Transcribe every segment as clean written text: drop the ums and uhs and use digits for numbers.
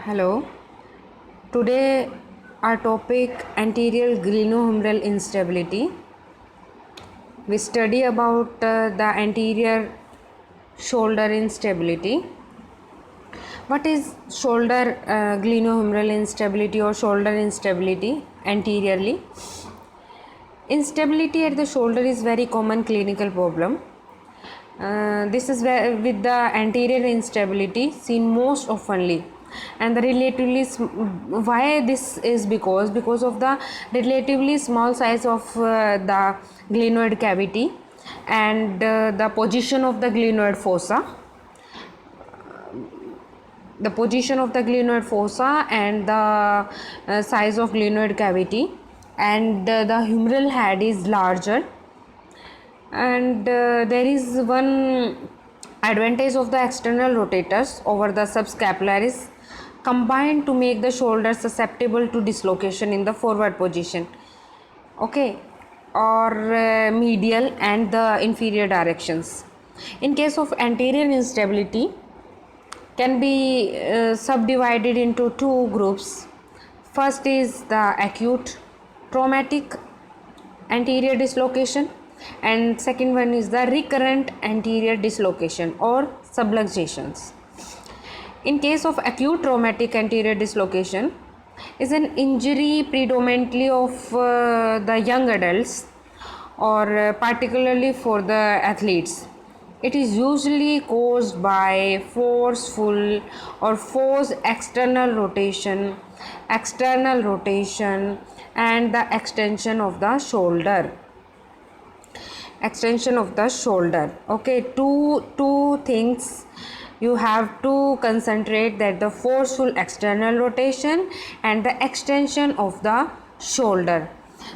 Hello. Today our topic anterior glenohumeral instability. We study about the anterior shoulder instability. What is shoulder glenohumeral instability or shoulder instability anteriorly? Instability at the shoulder is very common clinical problem. This is where with the anterior instability seen most oftenly, and the relatively why this is because of the relatively small size of the glenoid cavity and the position of the glenoid fossa, and the size of glenoid cavity, and the humeral head is larger. And there is one advantage of the external rotators over the subscapularis combined to make the shoulder susceptible to dislocation in the forward position, okay, or medial and the inferior directions. In case of anterior instability, can be subdivided into two groups. First is the acute traumatic anterior dislocation, and second one is the recurrent anterior dislocation or subluxations. In case of acute traumatic anterior dislocation, is an injury predominantly of the young adults or particularly for the athletes. It is usually caused by forceful or forced external rotation, and the extension of the shoulder. Okay, two things you have to concentrate, that the forceful external rotation and the extension of the shoulder.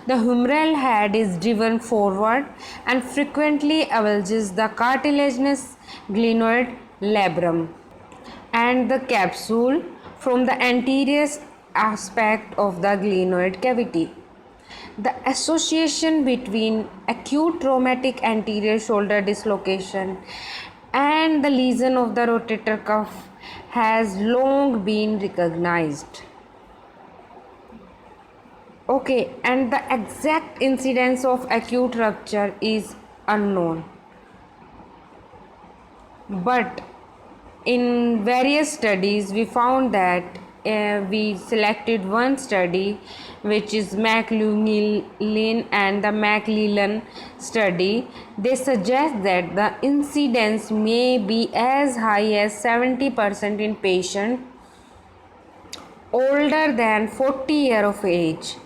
The humeral head is driven forward and frequently avulges the cartilaginous glenoid labrum and the capsule from the anterior aspect of the glenoid cavity. The association between acute traumatic anterior shoulder dislocation and the lesion of the rotator cuff has long been recognized. Okay, and the exact incidence of acute rupture is unknown. But in various studies, we found that we selected one study, which is McLean and the McLellan study. They suggest that the incidence may be as high as 70% in patients older than 40 years of age.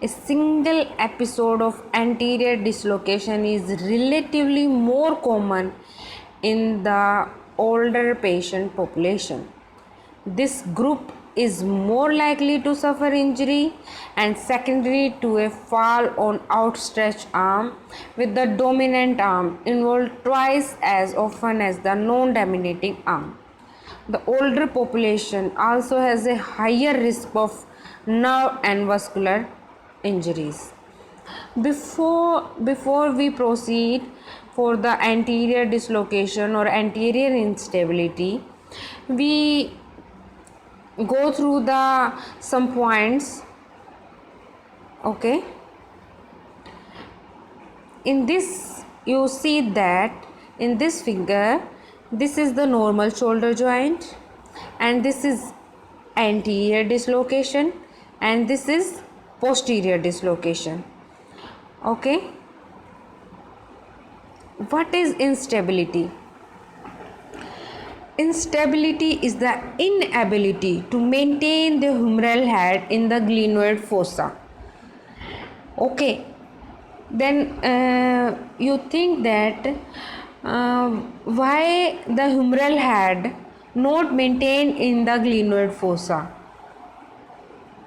A single episode of anterior dislocation is relatively more common in the older patient population. This group is more likely to suffer injury and secondary to a fall on outstretched arm, with the dominant arm involved twice as often as the non-dominating arm. The older population also has a higher risk of nerve and vascular injuries. Before we proceed for the anterior dislocation or anterior instability, we go through the some points. Okay, in this you see that in this figure, this is the normal shoulder joint, and this is anterior dislocation, and this is posterior dislocation. Okay, what is instability? Instability is the inability to maintain the humeral head in the glenoid fossa. Okay, then you think that why the humeral head not maintained in the glenoid fossa?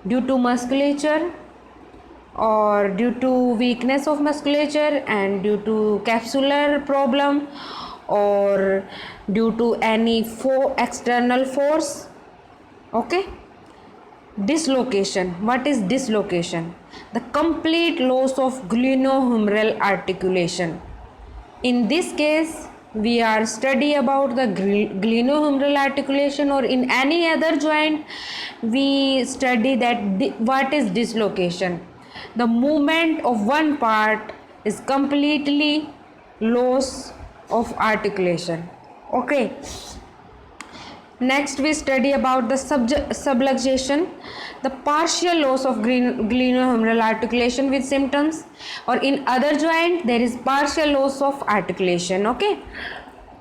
Due to musculature, or due to weakness of musculature and due to capsular problem, or due to any external force? Okay, dislocation. What is dislocation? The complete loss of glenohumeral articulation. In this case, we are study about the glenohumeral articulation, or in any other joint we study that what is dislocation. The movement of one part is completely loss of articulation. Okay, next we study about the subluxation, the partial loss of glenohumeral articulation with symptoms, or in other joint there is partial loss of articulation. Okay,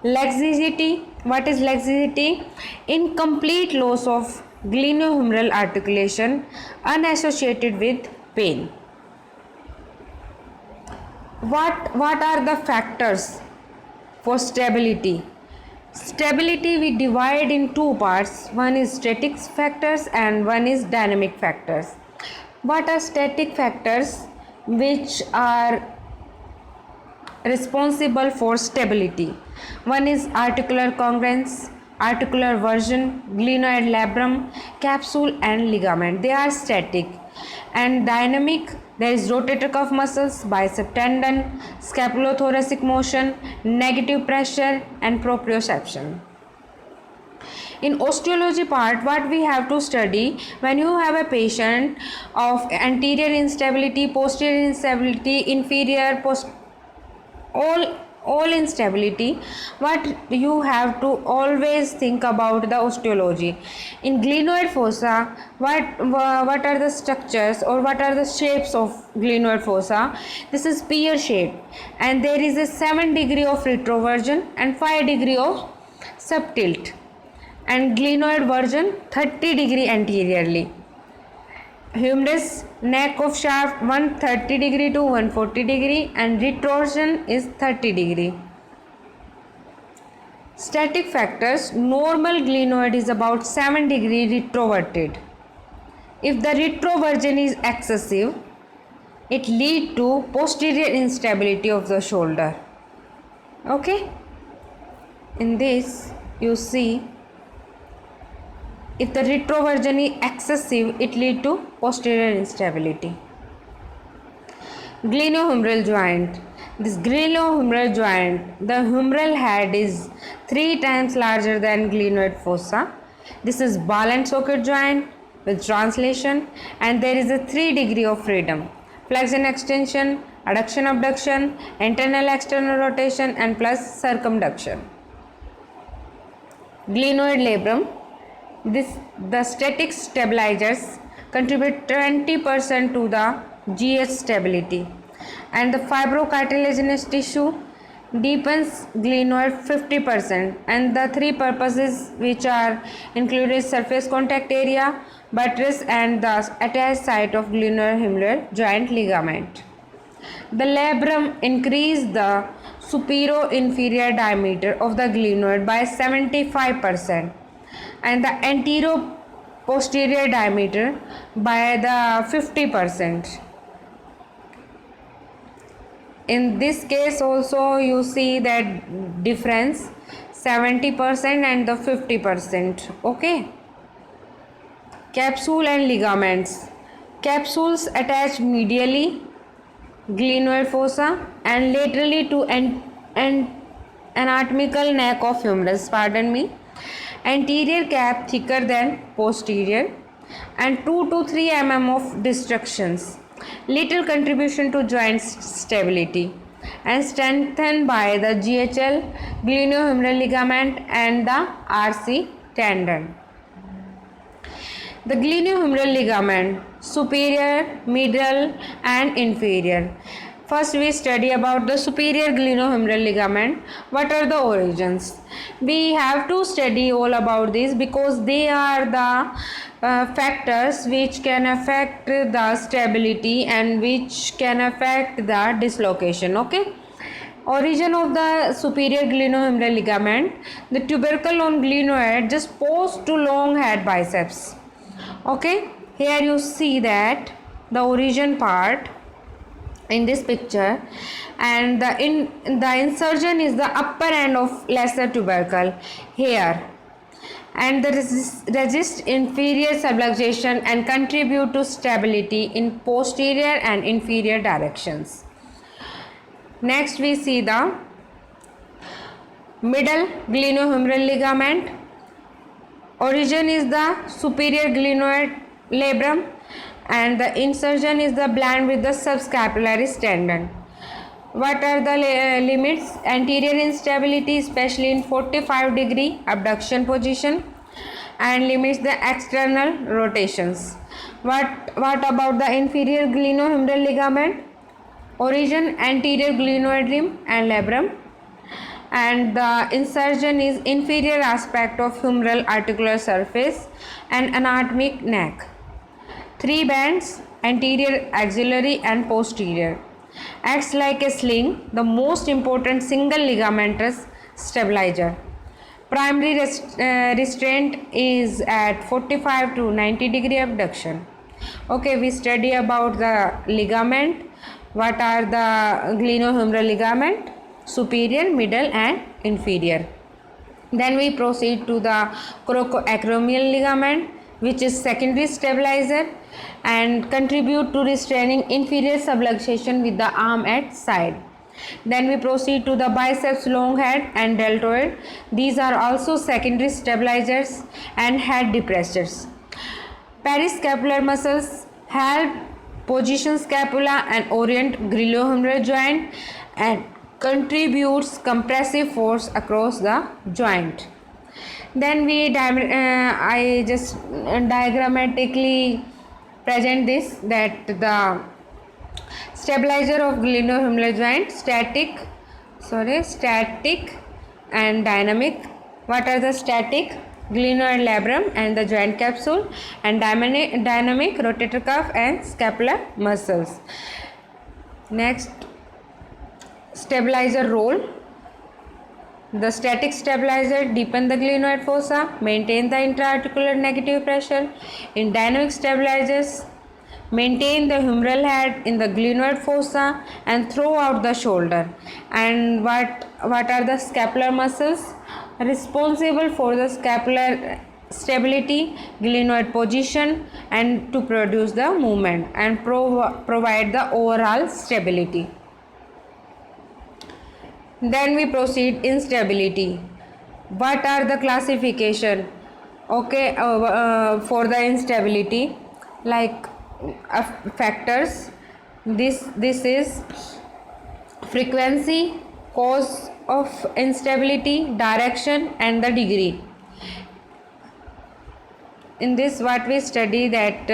laxity, what is laxity? Incomplete loss of glenohumeral articulation unassociated with pain. What are the factors for stability? Stability we divide in two parts. One is static factors and one is dynamic factors. What are static factors which are responsible for stability? One is articular congruence, articular version, glenoid labrum, capsule and ligament. They are static. And dynamic, there is rotator cuff muscles, bicep tendon, scapulothoracic motion, negative pressure and proprioception. In osteology part, what we have to study, when you have a patient of anterior instability, posterior instability, inferior, all instability, what you have to always think about the osteology. In glenoid fossa, what are the structures or what are the shapes of glenoid fossa? This is pear shape, and there is a 7 degree of retroversion and 5 degree of subtilt, and glenoid version 30 degree anteriorly. Humerus neck of shaft 130 degree to 140 degree and retorsion is 30 degree. Static factors, normal glenoid is about 7 degree retroverted. If the retroversion is excessive, it lead to posterior instability of the shoulder. Okay, in this you see, if the retroversion is excessive, it lead to posterior instability. Glenohumeral joint. This glenohumeral joint, the humeral head is 3 times larger than glenoid fossa. This is ball and socket joint with translation, and there is a 3 degree of freedom. Flexion extension, adduction abduction, internal external rotation and plus circumduction. Glenoid labrum. The static stabilizers contribute 20% to the GH stability, and the fibrocartilaginous tissue deepens glenoid 50%, and the 3 purposes which are included surface contact area, buttress and the attached site of glenohumeral joint ligament. The labrum increase the supero-inferior diameter of the glenoid by 75%. and the antero-posterior diameter by the 50%. In this case also you see that difference 70% and the 50%. Okay. Capsule and ligaments. Capsules attach medially glenoid fossa and laterally to an anatomical neck of humerus. Pardon me. Anterior cap thicker than posterior and 2 to 3 mm of destructions. Little contribution to joint stability and strengthened by the GHL, glenohumeral ligament and the RC tendon. The glenohumeral ligament, superior, middle and inferior. First we study about the superior glenohumeral ligament. What are the origins? We have to study all about this because they are the factors which can affect the stability and which can affect the dislocation. Okay. Origin of the superior glenohumeral ligament. The tubercle on glenoid just post to long head biceps. Okay. Here you see that the origin part in this picture, and the insertion is the upper end of lesser tubercle here, and the resist inferior subluxation and contribute to stability in posterior and inferior directions. Next we see the Middle glenohumeral ligament. Origin is the superior glenoid labrum and the insertion is the bland with the subscapularis tendon. What are the limits? Anterior instability, especially in 45-degree abduction position, and limits the external rotations. What about the inferior glenohumeral ligament? Origin anterior glenoid rim and labrum, and the insertion is inferior aspect of humeral articular surface and anatomic neck. 3 bands, anterior, axillary and posterior. Acts like a sling, the most important single ligamentous stabilizer. Primary restraint is at 45 to 90-degree abduction. Okay, we study about the ligament. What are the glenohumeral ligament? Superior, middle and inferior. Then we proceed to the coracoacromial ligament, which is secondary stabilizer and contribute to restraining inferior subluxation with the arm at side. Then we proceed to the biceps long head and deltoid. These are also secondary stabilizers and head depressors. Periscapular muscles help position scapula and orient glenohumeral joint and contributes compressive force across the joint. Then I just diagrammatically present this, that the stabilizer of glenohumeral joint, static and dynamic. What are the static? Glenoid labrum and the joint capsule, and dynamic rotator cuff and scapular muscles. Next, stabilizer role. The static stabilizer deepen the glenoid fossa, maintain the intra-articular negative pressure. In dynamic stabilizers, maintain the humeral head in the glenoid fossa and throw out the shoulder. And what are the scapular muscles? Responsible for the scapular stability, glenoid position and to produce the movement and provide the overall stability. Then we proceed instability. What are the classification? Okay, for the instability, like factors. This is frequency, cause of instability, direction and the degree. In this, what we study that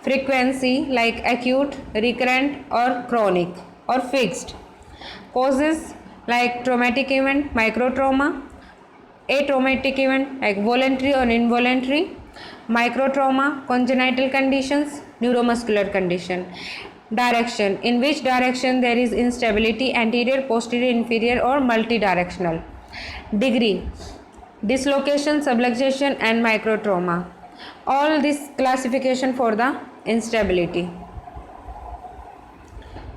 frequency, like acute, recurrent or chronic or fixed. Causes like traumatic event, microtrauma, atraumatic event like voluntary or involuntary, microtrauma, congenital conditions, neuromuscular condition. Direction, in which direction there is instability, anterior, posterior, inferior or multidirectional. Degree, dislocation, subluxation and microtrauma. All this classification for the instability.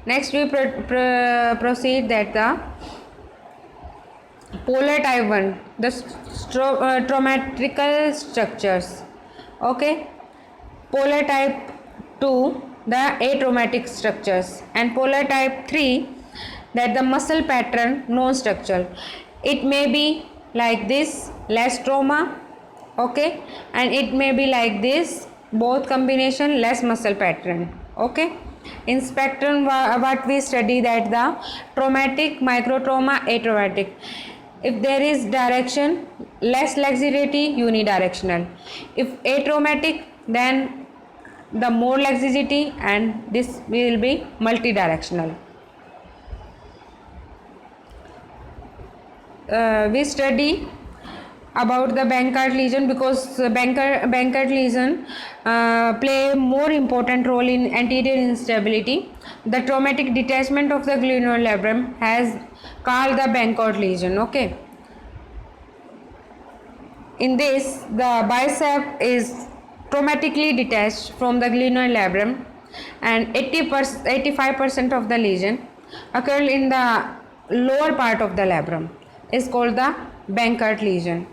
Next we proceed that the polar type 1, the traumatical structures. Okay, polar type 2, the atraumatic structures, and polar type 3, that the muscle pattern non-structural. It may be like this, less trauma, okay, and it may be like this, both combination, less muscle pattern. Okay, in spectrum what we study, that the traumatic, microtrauma, atraumatic. If there is direction, less laxity, unidirectional. If atraumatic, then the more laxity and this will be multidirectional. We study about the Bankart lesion because Bankart lesion play a more important role in anterior instability. The traumatic detachment of the glenoid labrum has called the Bankart lesion. Okay. In this, the bicep is traumatically detached from the glenoid labrum, and 85% of the lesion occur in the lower part of the labrum is called the Bankart lesion.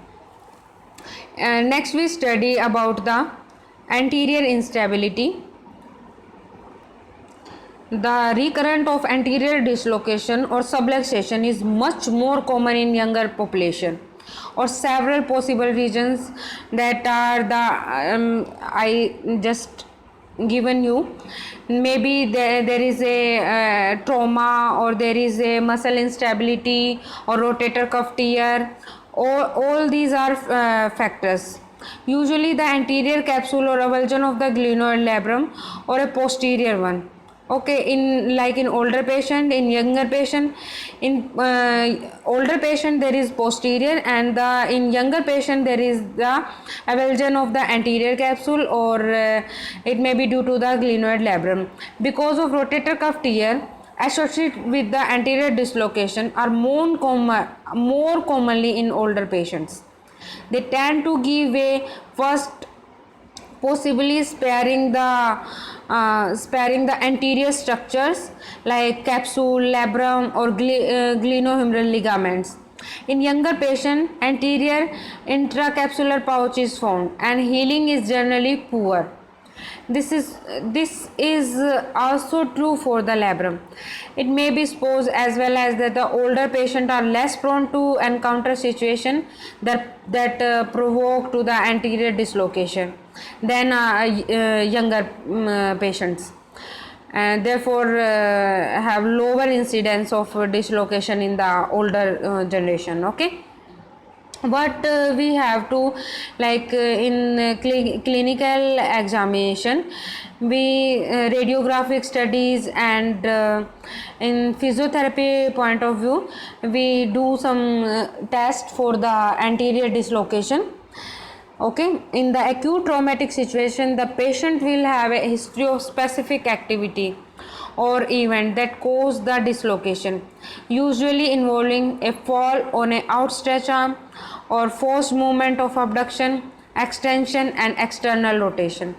Next we study about the anterior instability. The recurrence of anterior dislocation or subluxation is much more common in younger population, or several possible reasons that are the I just given you. Maybe there is a trauma, or there is a muscle instability, or rotator cuff tear. All these are factors. Usually the anterior capsule or avulsion of the glenoid labrum, or a posterior one. Okay, in like in older patient, in younger patient. In older patient there is posterior, and in younger patient there is the avulsion of the anterior capsule, or it may be due to the glenoid labrum. Because of rotator cuff tear associated with the anterior dislocation are more commonly in older patients. They tend to give way first, possibly sparing the anterior structures like capsule, labrum, or glenohumeral ligaments. In younger patient, anterior intracapsular pouch is found, and healing is generally poor. This is also true for the labrum. It may be supposed as well as that the older patient are less prone to encounter situation that provoke to the anterior dislocation than younger patients, and therefore have lower incidence of dislocation in the older generation. Okay, but we have to, like in clinical examination, we radiographic studies, and in physiotherapy point of view, we do some test for the anterior dislocation. Okay, in the acute traumatic situation, the patient will have a history of specific activity or event that caused the dislocation, usually involving a fall on an outstretched arm, or forced movement of abduction, extension, and external rotation.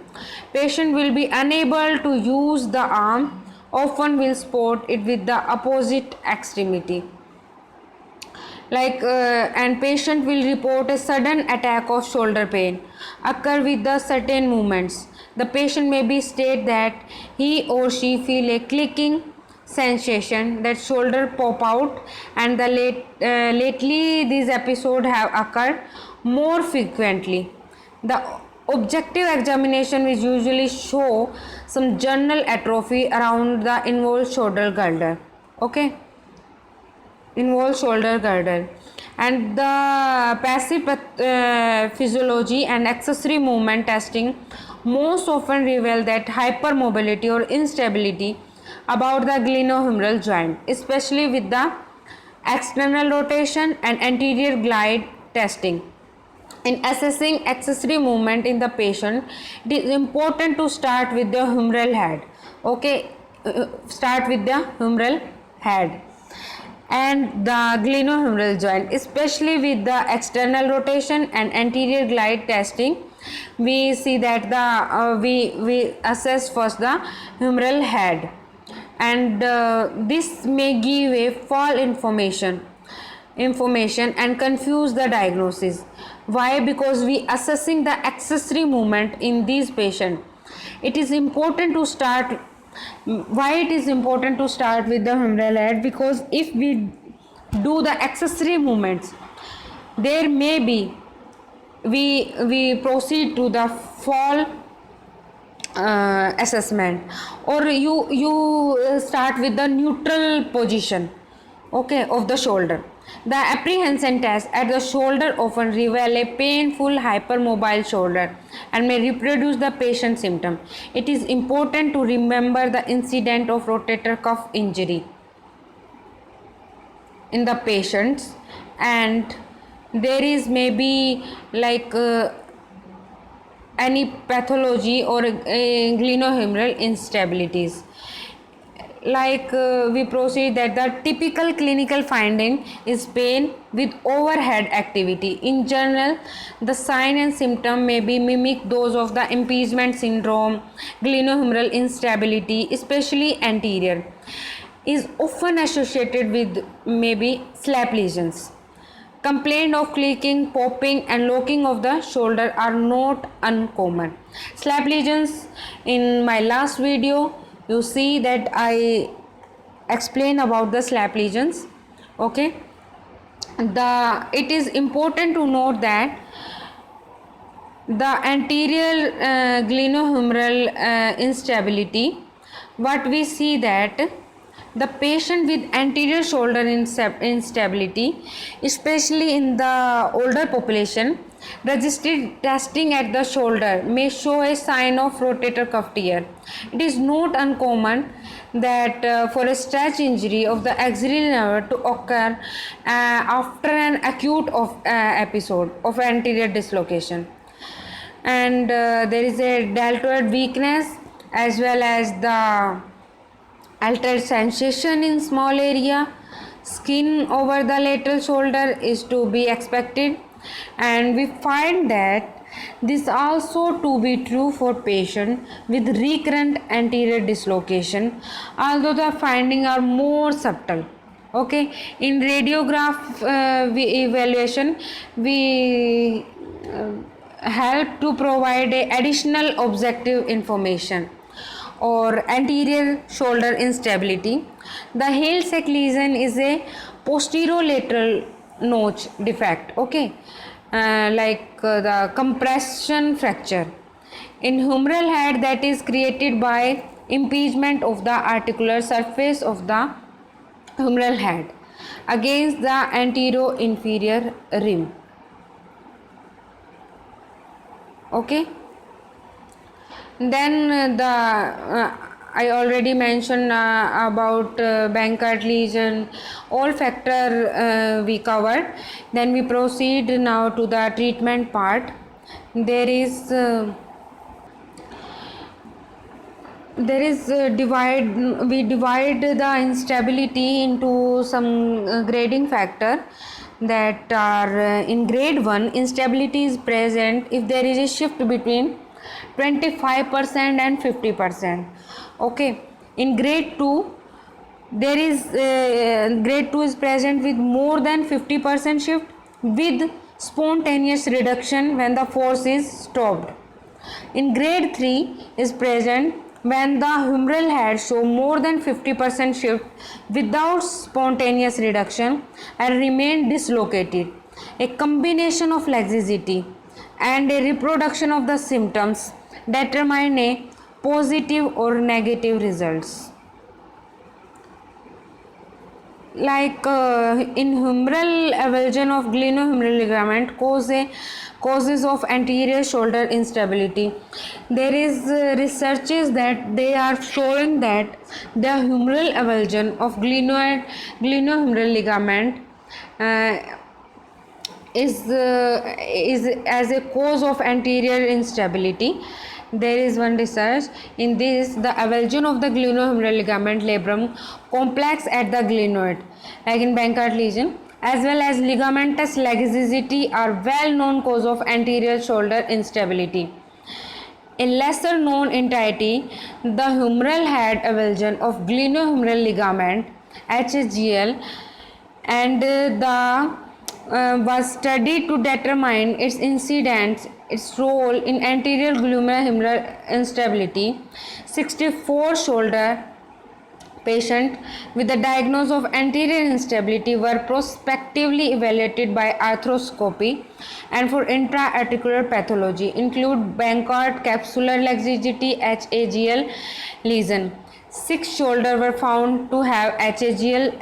Patient will be unable to use the arm, often will support it with the opposite extremity. And patient will report a sudden attack of shoulder pain occur with the certain movements. The patient may be state that he or she feel a clicking sensation, that shoulder pop out, and lately these episodes have occurred more frequently. The objective examination will usually show some general atrophy around the involved shoulder girdle. Okay, involves shoulder girdle, and the passive physiology and accessory movement testing most often reveal that hypermobility or instability about the glenohumeral joint, especially with the external rotation and anterior glide testing. In assessing accessory movement in the patient, it is important to start with the humeral head. Okay, start with the humeral head and the glenohumeral joint, especially with the external rotation and anterior glide testing. We see that we assess first the humeral head, and this may give a false information and confuse the diagnosis. Why? Because we assessing the accessory movement in these patients. It is important to start. Why it is important to start with the humeral head? Because if we do the accessory movements, there may be we proceed to the fall assessment, or you start with the neutral position, okay, of the shoulder. The apprehension test at the shoulder often reveal a painful hypermobile shoulder and may reproduce the patient symptom. It is important to remember the incident of rotator cuff injury in the patients, and there is maybe like any pathology or glenohumeral instabilities. We proceed that the typical clinical finding is pain with overhead activity. In general, the sign and symptom may be mimic those of the impingement syndrome. Glenohumeral instability, especially anterior, is often associated with maybe slap lesions. Complaint of clicking, popping, and locking of the shoulder are not uncommon. Slap lesions, in my last video you see that I explain about the SLAP lesions. Okay, it is important to note that the anterior glenohumeral instability, what we see that the patient with anterior shoulder instability, especially in the older population, registered testing at the shoulder may show a sign of rotator cuff tear. It is not uncommon that for a stretch injury of the axillary nerve to occur after an acute episode of anterior dislocation. And there is a deltoid weakness as well as the altered sensation in small area. Skin over the lateral shoulder is to be expected, and we find that this also to be true for patient with recurrent anterior dislocation, although the findings are more subtle. Okay, in radiograph evaluation we help to provide a additional objective information or anterior shoulder instability. The Hale-Sachs lesion is a posterolateral notch defect, okay, the compression fracture in humeral head that is created by impingement of the articular surface of the humeral head against the anterior-inferior rim. Okay, then I already mentioned about Bankart lesion, all factor we covered. Then we proceed now to the treatment part. There is we divide the instability into some grading factor that are in grade 1 instability is present if there is a shift between 25% and 50%. Okay, in grade 2 there is grade 2 is present with more than 50% shift with spontaneous reduction when the force is stopped. In grade 3 is present when the humeral head show more than 50% shift without spontaneous reduction and remain dislocated. A combination of laxity and a reproduction of the symptoms determine a positive or negative results. Like in humeral avulsion of glenohumeral ligament causes of anterior shoulder instability. There is researches that they are showing that the humeral avulsion of glenohumeral ligament is as a cause of anterior instability. There is one research in this, the avulsion of the glenohumeral ligament labrum complex at the glenoid, like in Bankart lesion, as well as ligamentous laxity are well known cause of anterior shoulder instability. A lesser known entity, the humeral head avulsion of glenohumeral ligament HGL, and was studied to determine its incidence, its role in anterior glenohumeral instability. 64 shoulder patients with the diagnosis of anterior instability were prospectively evaluated by arthroscopy and for intra-articular pathology include Bankart capsular laxity HAGL lesion. 6 shoulder were found to have HAGL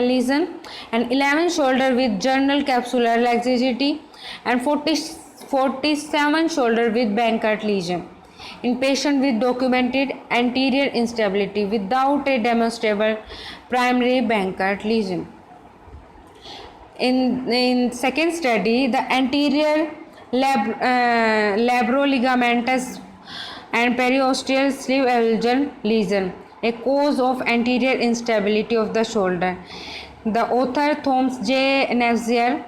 lesion and 11 shoulder with journal capsular laxity and 47 shoulder with Bankart lesion in patient with documented anterior instability without a demonstrable primary Bankart lesion. In second study, the anterior labroligamentous and periosteal sleeve avulsion lesion, a cause of anterior instability of the shoulder. The author Thomas J. Nafziger,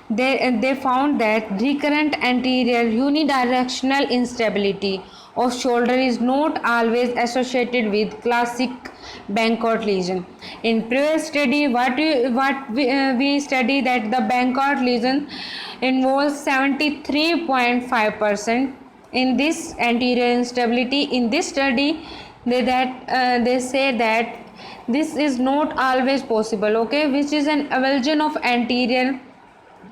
they found that recurrent anterior unidirectional instability of shoulder is not always associated with classic Bankart lesion. In previous study, we study that the Bankart lesion involves 73.5% in this anterior instability. In this study, They say that this is not always possible, okay, which is an avulsion of anterior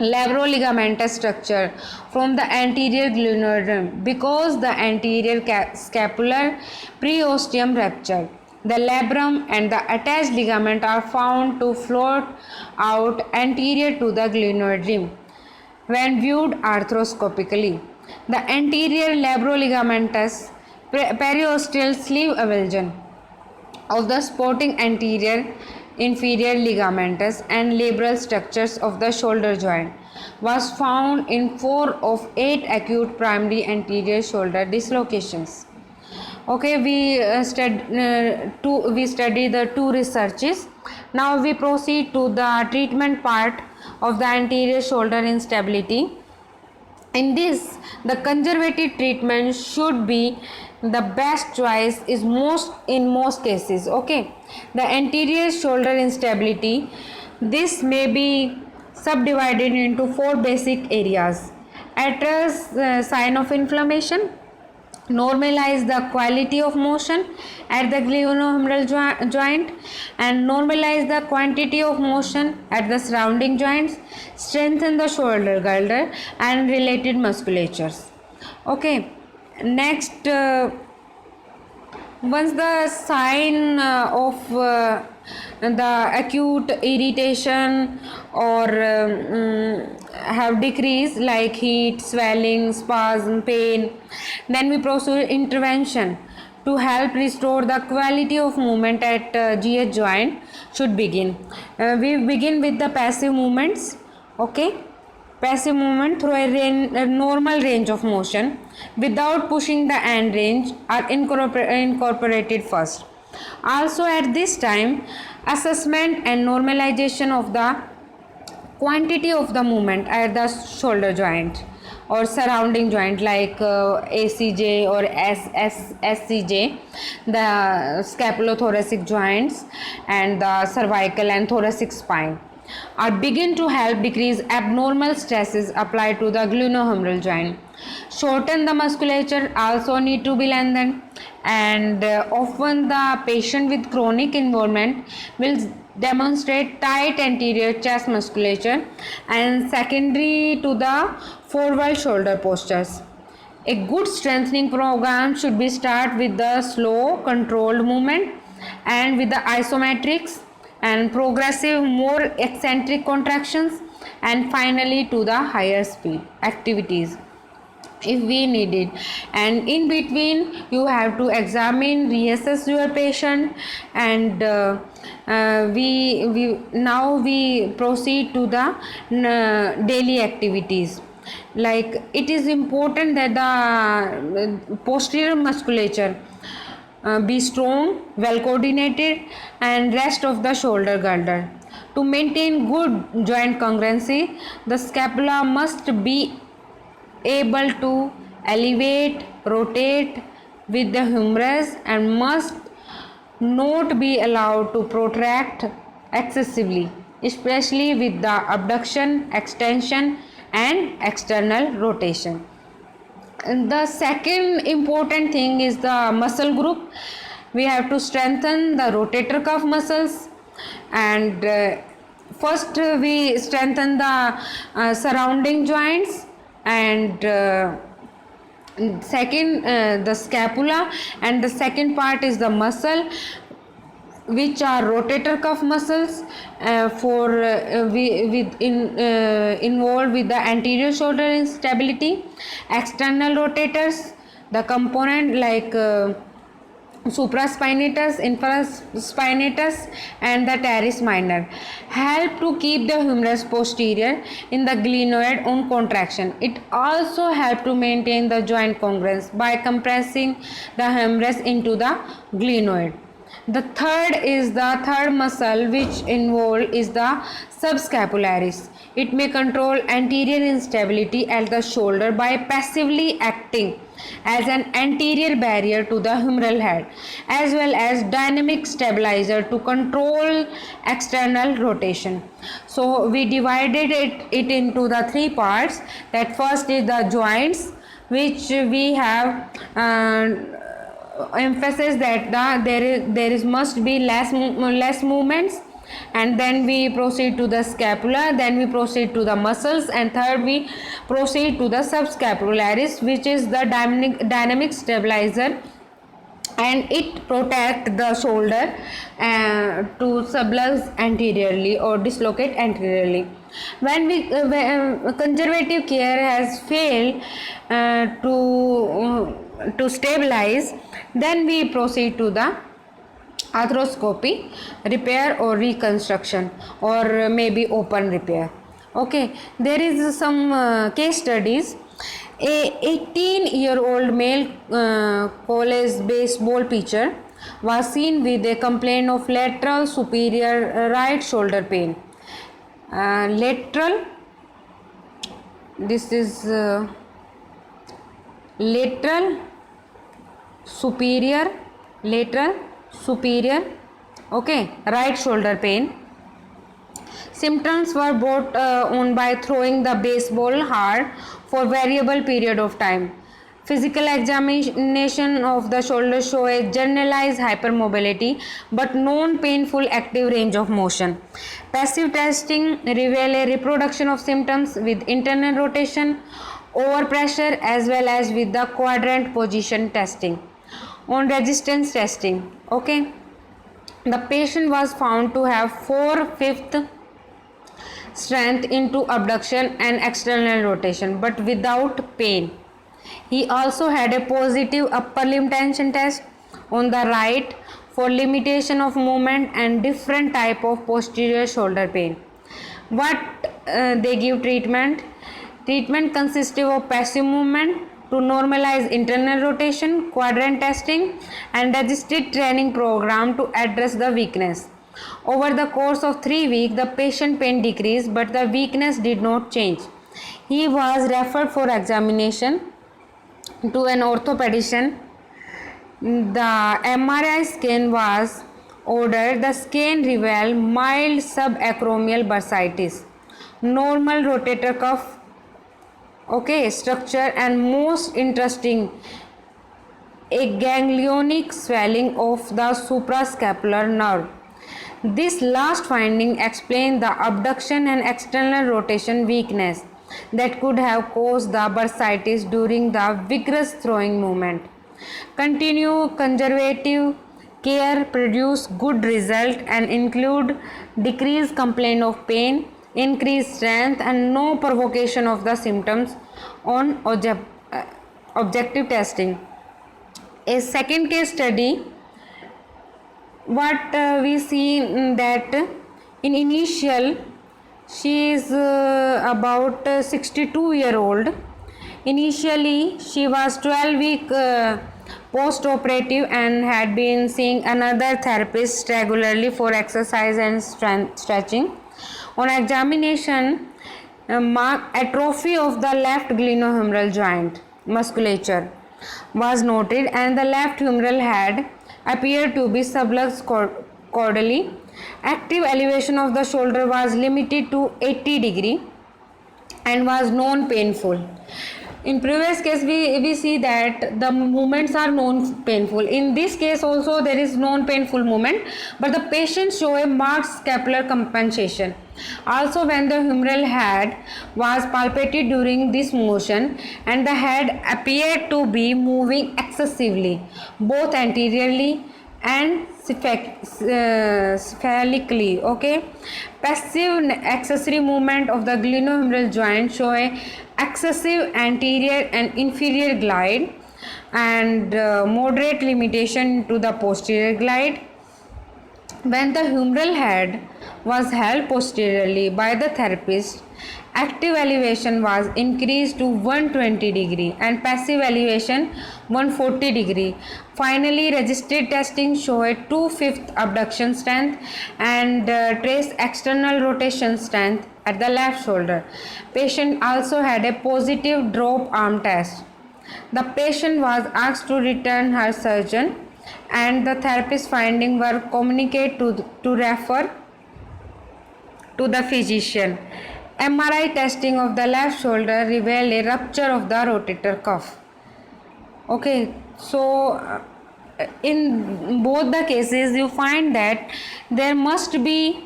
labroligamentous structure from the anterior glenoidum because the anterior scapular preosteum ruptured. The labrum and the attached ligament are found to float out anterior to the glenoid rim when viewed arthroscopically. The anterior labroligamentous periosteal sleeve avulsion of the supporting anterior inferior ligamentous and labral structures of the shoulder joint was found in 4 of 8 acute primary anterior shoulder dislocations. Okay, we study the two researches. Now we proceed to the treatment part of the anterior shoulder instability. In this, the conservative treatment should be the best choice is in most cases. Okay, the anterior shoulder instability, this may be subdivided into 4 basic areas. Address sign of inflammation, normalize the quality of motion at the glenohumeral joint and normalize the quantity of motion at the surrounding joints, strengthen the shoulder girdle and related musculatures. Okay, next once the sign of the acute irritation or have decreased like heat, swelling, spasm, pain, then we proceed intervention to help restore the quality of movement at GH joint should begin. We begin with the passive movements. Okay, passive movement through a normal range of motion without pushing the end range are incorporated first. Also at this time, assessment and normalization of the quantity of the movement at the shoulder joint or surrounding joint like ACJ or SCJ, the scapulothoracic joints and the cervical and thoracic spine are begin to help decrease abnormal stresses applied to the glenohumeral joint. Shorten the musculature also need to be lengthened, and often the patient with chronic involvement will demonstrate tight anterior chest musculature and secondary to the forward shoulder postures. A good strengthening program should be start with the slow controlled movement and with the isometrics and progressive more eccentric contractions and finally to the higher speed activities if we need it. And in between you have to examine, reassess your patient, and we proceed to the daily activities. Like it is important that the posterior musculature be strong, well coordinated and rest of the shoulder girdle. To maintain good joint congruency, the scapula must be able to elevate, rotate with the humerus and must not be allowed to protract excessively, especially with the abduction, extension and external rotation. And the second important thing is the muscle group. We have to strengthen the rotator cuff muscles, and first we strengthen the surrounding joints, and second the scapula, and the second part is the muscle which are rotator cuff muscles involved with the anterior shoulder instability, external rotators, the component like supraspinatus, infraspinatus and the teres minor help to keep the humerus posterior in the glenoid on contraction. It also help to maintain the joint congruence by compressing the humerus into the glenoid. The third muscle which involved is the subscapularis. It may control anterior instability at the shoulder by passively acting as an anterior barrier to the humeral head, as well as dynamic stabilizer to control external rotation. So we divided it into the 3 parts. That first is the joints, which we have emphasizes that there is must be less movements, and then we proceed to the scapula, then we proceed to the muscles, and third we proceed to the subscapularis, which is the dynamic stabilizer, and it protect the shoulder to sublux anteriorly or dislocate anteriorly. When conservative care has failed to stabilize, then we proceed to the arthroscopy, repair or reconstruction, or maybe open repair. Okay, there is some case studies. A 18-year-old male college baseball pitcher was seen with a complaint of lateral superior right shoulder pain. This is lateral superior, okay, right shoulder pain. Symptoms were brought on by throwing the baseball hard for variable period of time. Physical examination of the shoulder show a generalized hypermobility but non-painful active range of motion. Passive testing reveal a reproduction of symptoms with internal rotation, overpressure, as well as with the quadrant position testing. On resistance testing, okay, the patient was found to have 4/5 strength into abduction and external rotation but without pain. He also had a positive upper limb tension test on the right for limitation of movement and different type of posterior shoulder pain. What they give treatment? Treatment consisted of passive movement to normalize internal rotation, quadrant testing, and registered training program to address the weakness. Over the course of 3 weeks, the patient pain decreased, but the weakness did not change. He was referred for examination to an orthopedician. The MRI scan was ordered. The scan revealed mild subacromial bursitis, normal rotator cuff, okay, structure, and most interesting, a ganglionic swelling of the suprascapular nerve. This last finding explains the abduction and external rotation weakness that could have caused the bursitis during the vigorous throwing movement. Continue conservative care produce good result and include decreased complaint of pain, increased strength, and no provocation of the symptoms on objective testing. A second case study, what we see that in initial she is about 62-year-old. Initially she was 12-week post-operative and had been seeing another therapist regularly for exercise and stretching. On examination, atrophy of the left glenohumeral joint musculature was noted, and the left humeral head appeared to be sublux caudally. Active elevation of the shoulder was limited to 80 degree and was non-painful. In previous case we see that the movements are non-painful. In this case also there is non-painful movement, but the patient show a marked scapular compensation. Also, when the humeral head was palpated during this motion, and the head appeared to be moving excessively, both anteriorly and spherically. Okay, passive accessory movement of the glenohumeral joint show a excessive anterior and inferior glide and moderate limitation to the posterior glide. When the humeral head was held posteriorly by the therapist, active elevation was increased to 120 degree and passive elevation 140 degree. Finally, registered testing showed 2/5 abduction strength and trace external rotation strength at the left shoulder. Patient also had a positive drop arm test. The patient was asked to return her surgeon, and the therapist findings were communicated to refer to the physician. MRI testing of the left shoulder revealed a rupture of the rotator cuff. Okay, so in both the cases you find that there must be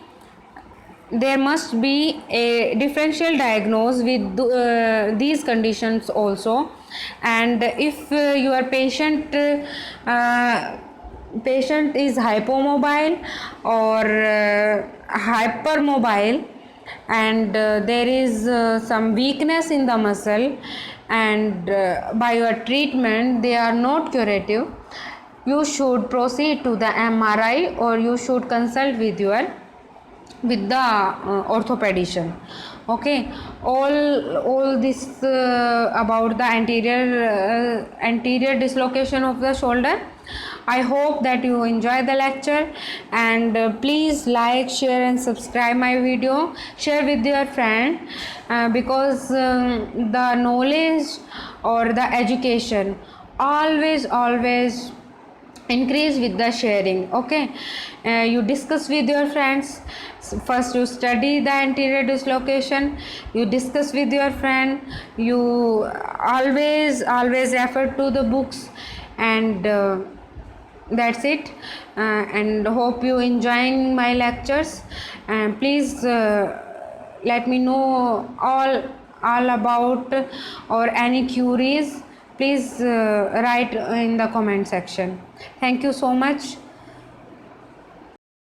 a differential diagnosis with these conditions also. And if your patient is hypomobile or hypermobile, and there is some weakness in the muscle, and by your treatment they are not curative, you should proceed to the MRI, or you should consult with the orthopedician. Okay, all this about the anterior dislocation of the shoulder. I hope that you enjoy the lecture, and please like, share and subscribe my video, share with your friend, because the knowledge or the education always increase with the sharing. Okay, you discuss with your friends. First you study the anterior dislocation, you discuss with your friend, you always refer to the books, and that's it. And hope you enjoying my lectures, and please let me know all about or any queries. Please write in the comment section. Thank you so much.